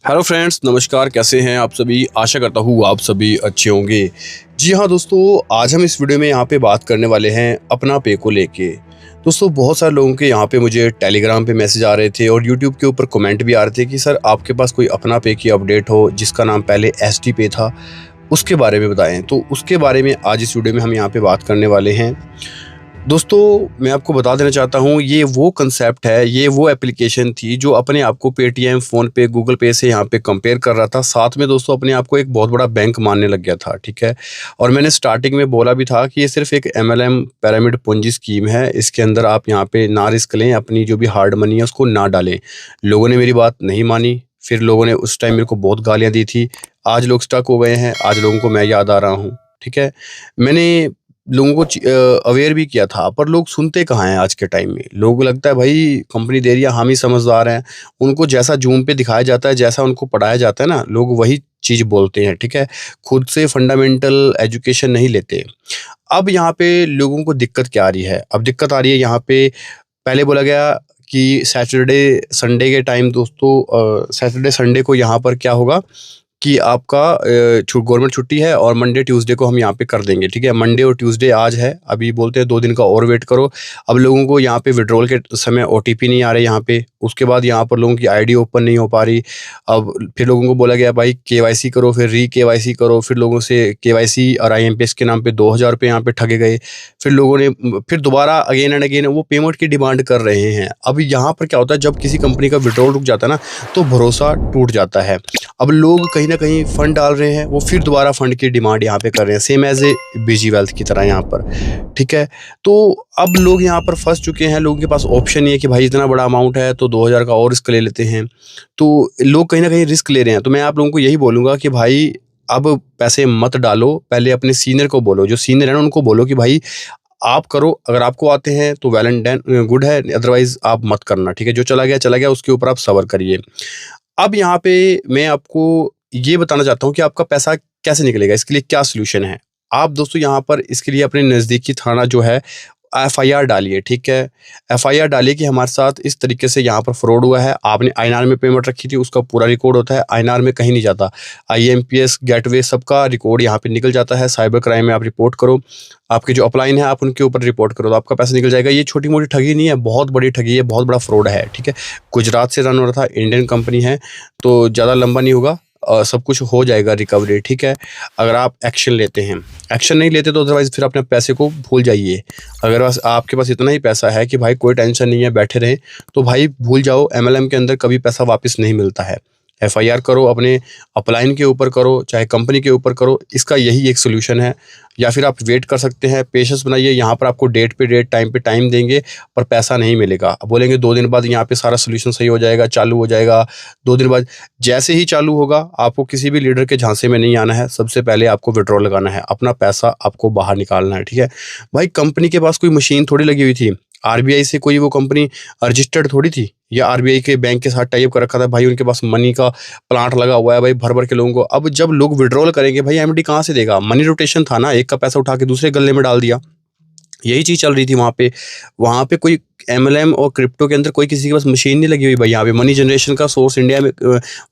Hello friends, नमस्कार। कैसे हैं आप सभी? आशा करता हूँ आप सभी अच्छे होंगे। जी हाँ दोस्तों, आज हम इस वीडियो में यहाँ पे बात करने वाले हैं अपना पे को लेके। दोस्तों, बहुत सारे लोगों के यहाँ पे मुझे टेलीग्राम पे मैसेज आ रहे थे और यूट्यूब के ऊपर कमेंट भी आ रहे थे कि सर आपके पास कोई अपना पे की अपडेट हो जिसका नाम पहले एसटी पे था, उसके बारे में बताएं। तो उसके बारे में आज इस वीडियो में हम यहाँ पे बात करने वाले हैं। दोस्तों, मैं आपको बता देना चाहता हूँ, ये वो कंसेप्ट है, ये वो एप्लीकेशन थी जो अपने आप को पेटीएम, फ़ोनपे, गूगल पे से यहाँ पे कंपेयर कर रहा था। साथ में दोस्तों अपने आप को एक बहुत बड़ा बैंक मानने लग गया था, ठीक है? और मैंने स्टार्टिंग में बोला भी था कि ये सिर्फ़ एक एमएलएम पिरामिड पोंजी स्कीम है। इसके अंदर आप यहाँ पे ना रिस्क लें, अपनी जो भी हार्ड मनी है उसको ना डालें। लोगों ने मेरी बात नहीं मानी, फिर लोगों ने उस टाइम मेरे को बहुत गालियाँ दी थी। आज लोग स्टक हो गए हैं, आज लोगों को मैं याद आ रहा हूँ, ठीक है? मैंने लोगों को अवेयर भी किया था, पर लोग सुनते कहाँ हैं आज के टाइम में। लोगों को लगता है भाई कंपनी दे रही है, हम ही समझदार हैं। उनको जैसा ज़ूम पे दिखाया जाता है, जैसा उनको पढ़ाया जाता है ना, लोग वही चीज़ बोलते हैं, ठीक है? खुद से फंडामेंटल एजुकेशन नहीं लेते। अब यहाँ पे लोगों को दिक्कत क्या आ रही है? अब दिक्कत आ रही है यहाँ पे, पहले बोला गया कि सैटरडे संडे के टाइम दोस्तों, सैटरडे संडे को यहाँ पर क्या होगा कि आपका गवर्नमेंट छुट्टी है और मंडे ट्यूसडे को हम यहाँ पे कर देंगे, ठीक है? मंडे और ट्यूसडे आज है, अभी बोलते हैं 2 दिन का और वेट करो। अब लोगों को यहाँ पे विड्रॉल के समय ओटीपी नहीं आ रहे यहाँ पे, उसके बाद यहाँ पर लोगों की आईडी ओपन नहीं हो पा रही। अब फिर लोगों को बोला गया भाई केवाईसी करो, फिर री-केवाईसी करो, फिर लोगों से केवाईसी और आईएमपीएस के नाम पे ₹2000 यहाँ पे ठगे गए। फिर लोगों ने फिर दोबारा अगेन एंड अगेन वो पेमेंट की डिमांड कर रहे हैं। अब यहाँ पर क्या होता है, जब किसी कंपनी का विड्रॉल रुक जाता है ना, तो भरोसा टूट जाता है। अब लोग कहीं न कहीं फंड डाल रहे हैं, वो फिर दोबारा फंड की डिमांड यहाँ पे कर रहे हैं, same as a BG wealth की तरह यहाँ पर, ठीक है? तो अब लोग यहाँ पर फँस चुके हैं, लोगों के पास ऑप्शन नहीं है कि भाई इतना बड़ा अमाउंट है तो 2000 का और रिस्क ले लेते हैं। तो लोग कहीं न कहीं रिस्क ले रहे हैं। तो मैं आप लोगों को यही बोलूँगा कि भाई अब पैसे मत डालो, पहले अपने सीनियर को बोलो, जो सीनियर है ना उनको बोलो कि भाई आप करो, अगर आपको आते हैं तो वेल एंड डन गुड है, अदरवाइज़ आप मत करना, ठीक है? जो चला गया, उसके ऊपर आप सब्र करिए। अब यहाँ पे मैं आपको ये बताना चाहता हूँ कि आपका पैसा कैसे निकलेगा, इसके लिए क्या सॉल्यूशन है। आप दोस्तों यहाँ पर इसके लिए अपने नज़दीकी थाना जो है एफआईआर डालिए, ठीक है? एफआईआर डालिए कि हमारे साथ इस तरीके से यहाँ पर फ्रॉड हुआ है, आपने आईएनआर में पेमेंट रखी थी, उसका पूरा रिकॉर्ड होता है, आईएनआर में कहीं नहीं जाता। आईएमपीएस, गेटवे सबका रिकॉर्ड यहाँ पे निकल जाता है। साइबर क्राइम में आप रिपोर्ट करो, आपके जो अपलाइन है आप उनके ऊपर रिपोर्ट करो, तो आपका पैसा निकल जाएगा। ये छोटी-मोटी ठगी नहीं है, बहुत बड़ी ठगी है, बहुत बड़ा फ्रॉड है, ठीक है? गुजरात से रन हो रहा था, इंडियन कंपनी है, तो ज़्यादा लंबा नहीं होगा, सब कुछ हो जाएगा रिकवरी, ठीक है? अगर आप एक्शन लेते हैं। एक्शन नहीं लेते तो अदरवाइज़ फिर अपने पैसे को भूल जाइए। अगर बस आपके पास इतना ही पैसा है कि भाई कोई टेंशन नहीं है, बैठे रहें, तो भाई भूल जाओ, एमएलएम के अंदर कभी पैसा वापस नहीं मिलता है। एफआईआर करो, अपने अपलाइन के ऊपर करो, चाहे कंपनी के ऊपर करो, इसका यही एक सॉल्यूशन है। या फिर आप वेट कर सकते हैं, पेशेंस बनाइए, यहाँ पर आपको डेट पे डेट, टाइम पे टाइम देंगे, पर पैसा नहीं मिलेगा। अब बोलेंगे 2 दिन बाद यहाँ पे सारा सॉल्यूशन सही हो जाएगा, चालू हो जाएगा। 2 दिन बाद जैसे ही चालू होगा, आपको किसी भी लीडर के झांसे में नहीं आना है, सबसे पहले आपको विथड्रॉल लगाना है, अपना पैसा आपको बाहर निकालना है, ठीक है? भाई कंपनी के पास कोई मशीन थोड़ी लगी हुई थी, आरबीआई से कोई वो कंपनी रजिस्टर्ड थोड़ी थी, या आरबीआई के बैंक के साथ टाई अप कर रखा था। भाई उनके पास मनी का प्लांट लगा हुआ है भाई, भर-भर के लोगों को। अब जब लोग विथड्रॉल करेंगे भाई, एमडी कहाँ से देगा? मनी रोटेशन था ना, एक का पैसा उठा के दूसरे गल्ले में डाल दिया। यही चीज़ चल रही थी वहाँ पे। वहाँ पे कोई एमएलएम और क्रिप्टो के अंदर कोई किसी के पास मशीन नहीं लगी हुई भाई। यहाँ पे मनी जनरेशन का सोर्स इंडिया में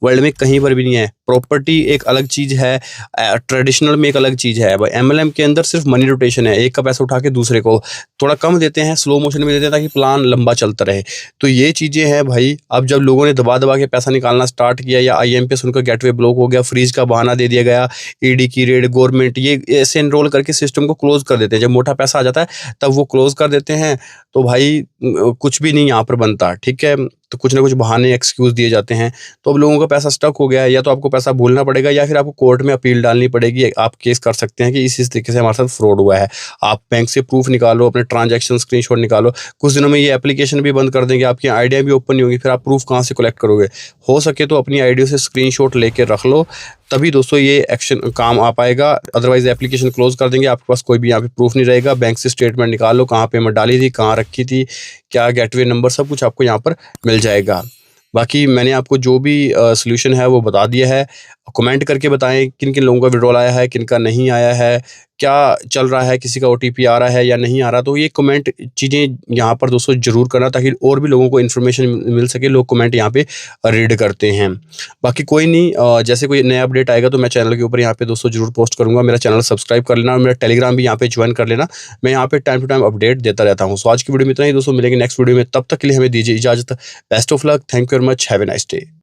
वर्ल्ड में कहीं पर भी नहीं है। प्रॉपर्टी एक अलग चीज़ है, ट्रेडिशनल में एक अलग चीज़ है भाई। एमएलएम के अंदर सिर्फ मनी रोटेशन है, एक का पैसा उठा के दूसरे को थोड़ा कम देते हैं, स्लो मोशन में देते हैं ताकि प्लान लंबा चलता रहे। तो ये चीज़ें हैं भाई। अब जब लोगों ने दबा दबा के पैसा निकालना स्टार्ट किया, या आईएमपीएस उनका गेटवे ब्लॉक हो गया, फ्रीज का बहाना दे दिया गया, ईडी की रेड, गवर्नमेंट, ये ऐसे एनरोल करके सिस्टम को क्लोज कर देते हैं। जब मोटा पैसा आ जाता है तब वो क्लोज कर देते हैं। तो भाई कुछ भी नहीं यहाँ पर बनता, ठीक है? तो कुछ ना कुछ बहाने, एक्सक्यूज़ दिए जाते हैं। तो अब लोगों का पैसा स्टक हो गया है, या तो आपको पैसा भूलना पड़ेगा, या फिर आपको कोर्ट में अपील डालनी पड़ेगी। आप केस कर सकते हैं कि इस तरीके से हमारे साथ फ्रॉड हुआ है। आप बैंक से प्रूफ निकालो, अपने ट्रांजैक्शन स्क्रीनशॉट निकालो। कुछ दिनों में ये एप्लीकेशन भी बंद कर देंगे, आपकी आईडियाँ भी ओपन नहीं होंगी, फिर आप प्रूफ कहाँ से कलेक्ट करोगे? हो सके तो अपनी आईडिया से स्क्रीनशॉट लेके रख लो, तभी दोस्तों ये एक्शन काम आ पाएगा। अदरवाइज़ एप्लीकेशन क्लोज़ कर देंगे, आपके पास कोई भी यहाँ पे प्रूफ नहीं रहेगा। बैंक से स्टेटमेंट निकालो, कहाँ पेमेंट डाली थी, कहाँ रखी थी, क्या गेटवे नंबर, सब कुछ आपको यहाँ पर मिल जाएगा। बाकी मैंने आपको जो भी सॉल्यूशन है वो बता दिया है, कमेंट करके बताएं किन किन लोगों का विड्रॉल आया है, किन का नहीं आया है, क्या चल रहा है, किसी का ओटीपी आ रहा है या नहीं आ रहा। तो ये कमेंट चीज़ें यहाँ पर दोस्तों ज़रूर करना, ताकि और भी लोगों को इन्फॉर्मेशन मिल सके। लोग कमेंट यहाँ पे रीड करते हैं। बाकी कोई नहीं, जैसे कोई नया अपडेट आएगा तो मैं चैनल के ऊपर यहाँ पे दोस्तों ज़रूर पोस्ट करूँगा। मेरा चैनल सब्सक्राइब कर लेना और मेरा टेलीग्राम भी यहाँ पे ज्वाइन कर लेना। मैं यहाँ पे टाइम टू टाइम अपडेट देता रहता हूँ। सो आज की वीडियो में इतना ही दोस्तों, मिलेंगे नेक्स्ट वीडियो में। तब तक के लिए हमें दीजिए इजाज़त। Best of luck, thank you very much, have a nice day.